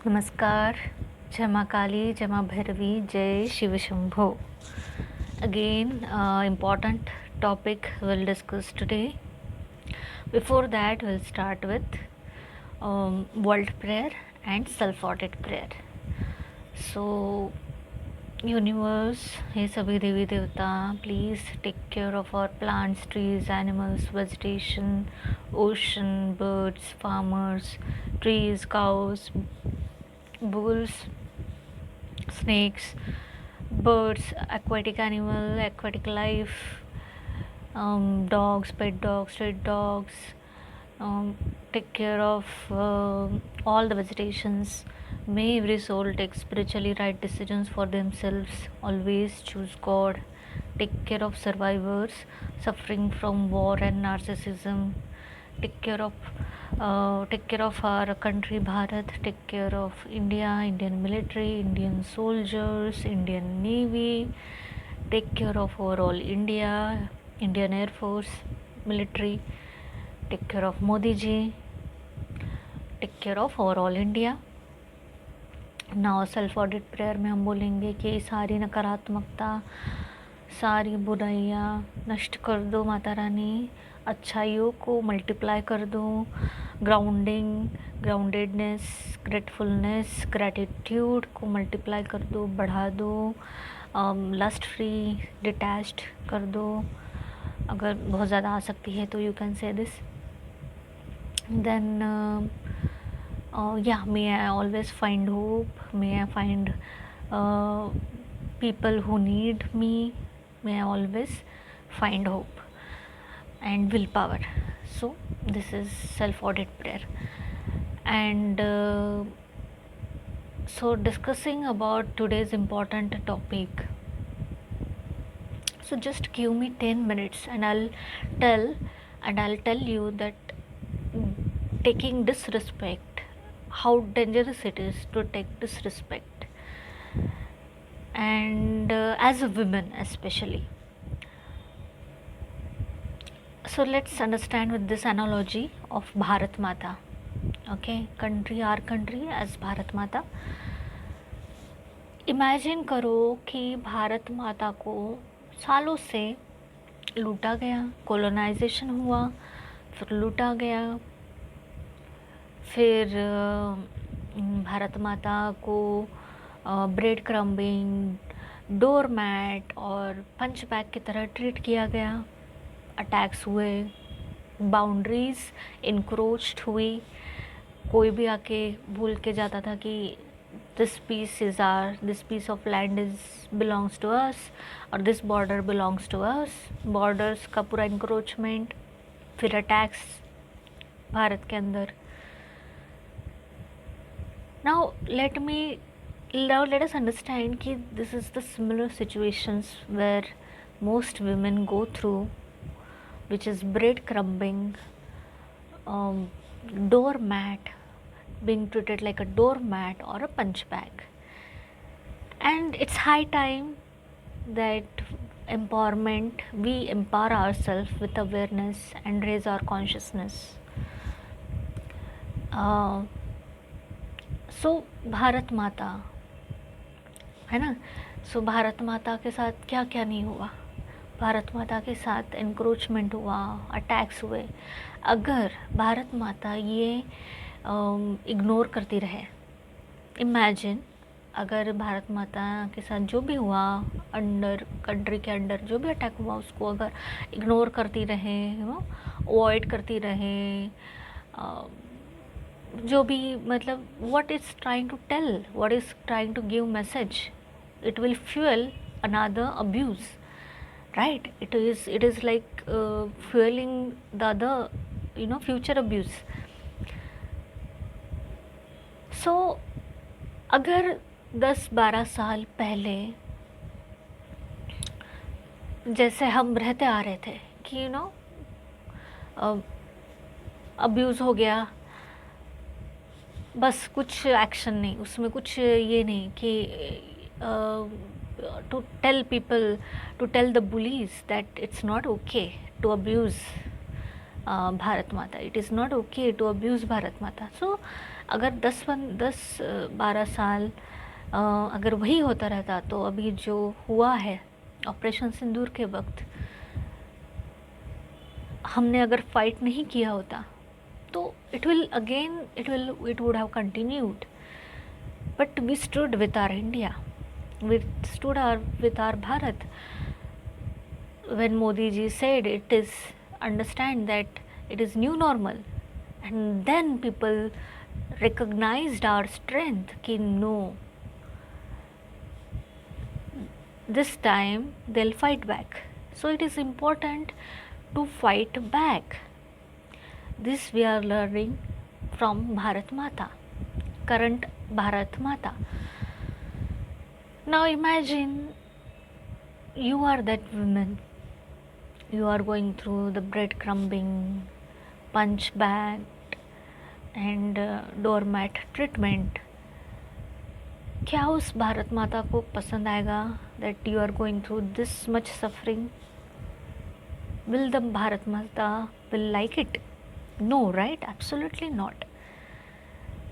Namaskar, Jai Ma Kali, Jai Ma Bhairavi, Jai Shiva Shambho. Again, important topic we'll discuss today. Before that, we'll start with world prayer and self-audit prayer. So, universe, हे सभी देवी देवता, please take care of our plants, trees, animals, vegetation, ocean, birds, farmers, trees, cows, bulls, snakes, birds, aquatic animal, aquatic life, dogs, pet dogs, street dogs. Take care of all the vegetations. May every soul take spiritually right decisions for themselves. Always choose God. Take care of survivors suffering from war and narcissism. Take care of our country Bharat. Take care of India, Indian military, Indian soldiers, Indian Navy. Take care of overall India, Indian Air Force, military. Take care of Modi ji. Take care of overall India. Now self audit prayer में हम बोलेंगे कि सारी नकारात्मकता, सारी बुराइयाँ नष्ट कर दो माता रानी, अच्छाइयों को मल्टीप्लाई कर दो, ग्राउंडेडनेस, ग्रेटफुलनेस, ग्रैटिट्यूड को मल्टीप्लाई कर दो, बढ़ा दो, लस्ट फ्री, डिटैच्ड कर दो. अगर बहुत ज़्यादा आ सकती है तो you can say this. Then may I always find hope, may I find people who need me, may I always find hope and willpower. So this is self-audit prayer. And so discussing about today's important topic, so just give me 10 minutes and I'll tell you that taking disrespect, how dangerous it is to take disrespect, and as a woman especially. So let's understand with this analogy of Bharat Mata. Okay, country, our country as Bharat Mata. Imagine करो कि भारत माता को सालों से लूटा गया, colonisation हुआ, फिर लूटा गया, फिर भारत माता को ब्रेड क्रम्बिंग, डोर मैट और पंच बैग की तरह ट्रीट किया गया. अटैक्स हुए, बाउंड्रीज इंक्रोच्ड हुई, कोई भी आके भूल के जाता था कि this piece is our, this piece of land is belongs to us और this border belongs to us. Borders का पूरा इंक्रोचमेंट, फिर अटैक्स भारत के अंदर. Now let us understand कि this is the similar situations where most women go through, which is breadcrumbing, doormat, being treated like a doormat or a punch bag. And it's high time that we empower ourselves with awareness and raise our consciousness. सो भारत माता है ना. सो भारत माता के साथ क्या क्या नहीं हुआ. भारत माता के साथ एनक्रोचमेंट हुआ, अटैक्स हुए. अगर भारत माता ये इग्नोर करती रहे, इमेजिन अगर भारत माता के साथ जो भी हुआ, कंट्री के अंडर जो भी अटैक हुआ, उसको अगर इग्नोर करती रहे, अवॉइड करती रहे, जो भी मतलब what is trying to tell, what is trying to give message, it will fuel another abuse, right? It is like fueling the other future abuse. So अगर 10-12 साल पहले जैसे हम रहते आ रहे थे कि अब्यूज़ हो गया, बस कुछ एक्शन नहीं, उसमें कुछ ये नहीं कि to tell people, to tell the bullies that it's not okay to abuse Bharat Mata, it is not okay to abuse Bharat Mata. So अगर 10-12 साल अगर वही होता रहता तो अभी जो हुआ है ऑपरेशन सिंदूर के वक्त, हमने अगर फाइट नहीं किया होता तो it would have continued. But we stood with our India, we stood with our Bharat. When Modi ji said it is, understand that it is new normal, and then people recognized our strength कि no, this time they'll fight back. So it is important to fight back. This we are learning from Bharat Mata, current Bharat Mata. Now imagine you are that woman. You are going through the breadcrumbing, punch bag, and doormat treatment. क्या उस भारत माता को पसंद आएगा that you are going through this much suffering? Will the Bharat Mata will like it? No, right? Absolutely not.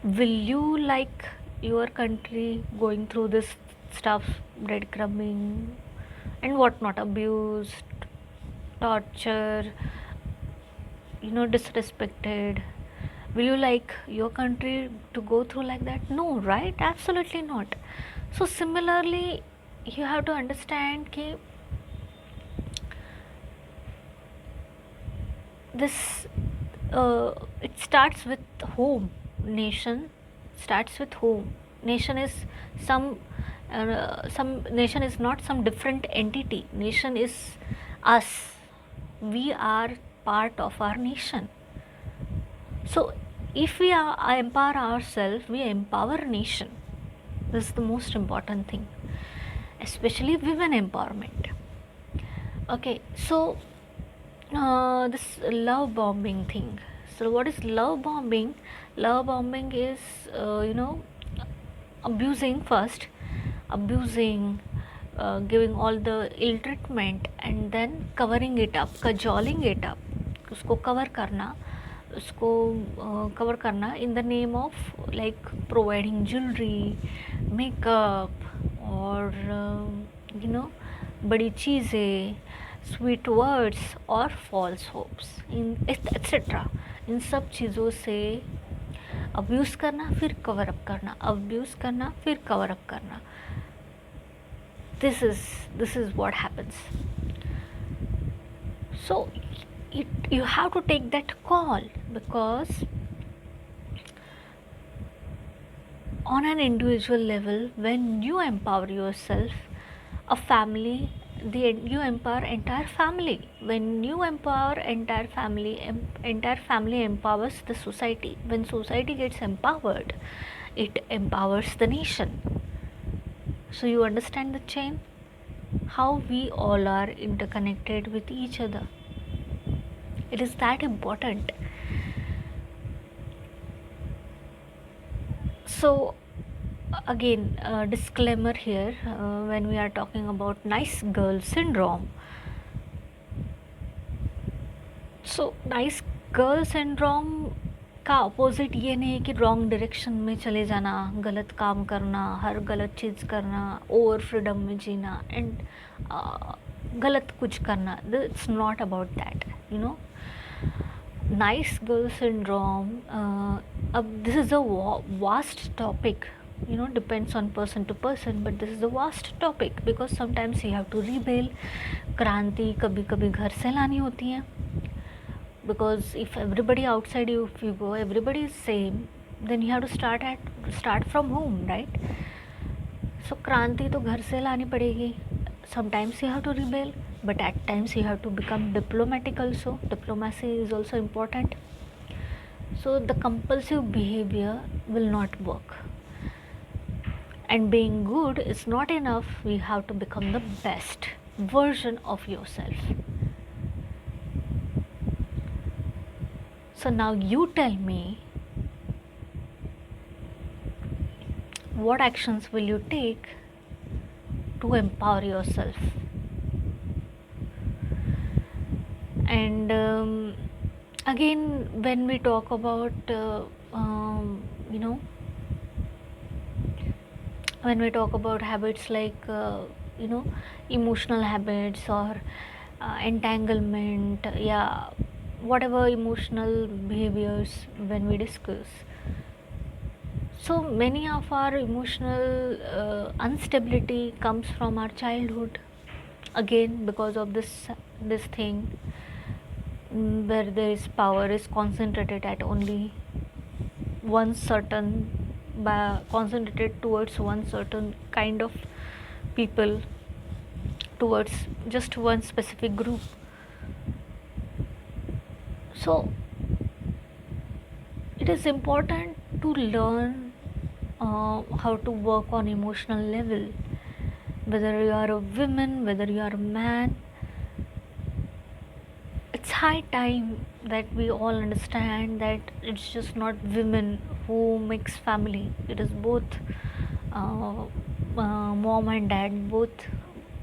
Will you like your country going through this stuff, breadcrumbing and whatnot, abuse, torture, disrespected? Will you like your country to go through like that? No, right? Absolutely not. So similarly, you have to understand कि this it starts with home. Nation starts with home. Nation is some nation is not some different entity. Nation is us. We are part of our nation. So if we empower ourselves, we empower nation. This is the most important thing, especially women empowerment. Okay, so this love bombing thing. So what is love bombing? Love bombing is abusing first, abusing, giving all the ill treatment and then covering it up, cajoling it up. उसको cover करना, उसको cover करना in the name of like providing jewelry, makeup और बड़ी चीज़ें, sweet words और false hopes इन etcetera. इन सब चीज़ों से अब्यूज़ करना, फिर कवर अप करना, अब्यूज़ करना, फिर कवर अप करना. this is what happens. So you have to take that call, because on an individual level, when you empower yourself, a family, you empower entire family. When you empower entire family empowers the society. When society gets empowered, it empowers the nation. So you understand the chain, how we all are interconnected with each other. It is that important. So again, disclaimer here, when we are talking about nice girl syndrome. So nice girl syndrome का opposite ये नहीं है कि wrong direction में चले जाना, गलत काम करना, हर गलत चीज़ करना, ओवर फ्रीडम में जीना एंड गलत कुछ करना. It's not about that, nice girl syndrome. This is a vast topic, depends on person to person, but this is a vast topic because sometimes you have to rebel. क्रांति कभी कभी घर से लानी होती है, because if everybody outside you, if you go everybody is same, then you have to start from home, right? So क्रांति तो घर से लानी पड़ेगी. Sometimes you have to rebel, but at times you have to become diplomatic also. Diplomacy is also important. So the compulsive behavior will not work, and being good is not enough. We have to become the best version of yourself. So now you tell me, what actions will you take to empower yourself? And again, when we talk about you know, when we talk about habits like you know, emotional habits or entanglement, yeah, whatever emotional behaviors when we discuss. So many of our emotional instability comes from our childhood, again because of this thing, where there is power is concentrated at only one certain, concentrated towards one certain kind of people, towards just one specific group. So it is important to learn how to work on emotional level, whether you are a woman, whether you are a man. It's high time that we all understand that it's just not women who makes family. It is both uh, mom and dad, both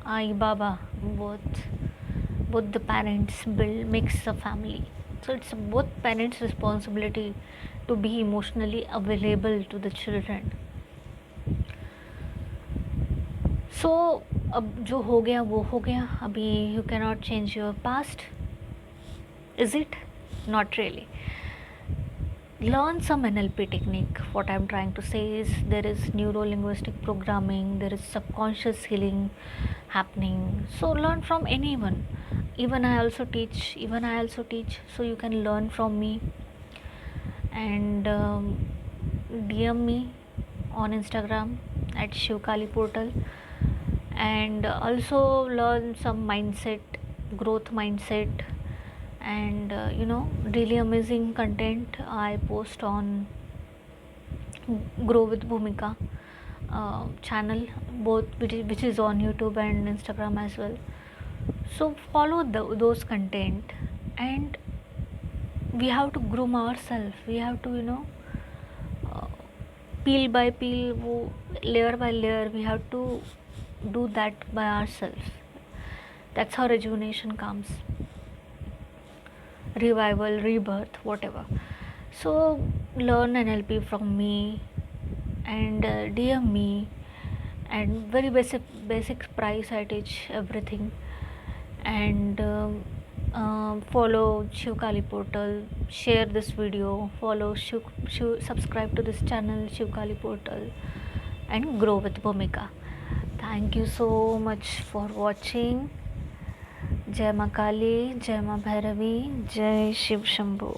ai baba, both the parents build makes a family. So it's both parents responsibility to be emotionally available to the children. सो अब जो हो गया वो हो गया, अभी you cannot change your past, is it? Not really. Learn some NLP technique. What I'm trying to say is there is neuro linguistic programming, there is subconscious healing happening. So learn from anyone. Even I also teach, so you can learn from me. And DM me on Instagram at Shivkali Portal, and also learn some mindset, growth mindset, and really amazing content I post on Grow with Bhumika channel, both which is on YouTube and Instagram as well. So follow those content, and we have to groom ourselves. We have to uh, peel by peel, layer by layer, we have to do that by ourselves. That's how rejuvenation comes, revival, rebirth, whatever. So learn NLP from me, and DM me, and very basic price I teach everything. And follow Shivkali Portal, share this video, follow subscribe to this channel Shivkali Portal, and grow with Bhumika. Thank you so much for watching. जय माँ काली, जय माँ भैरवी, जय शिव शंभू.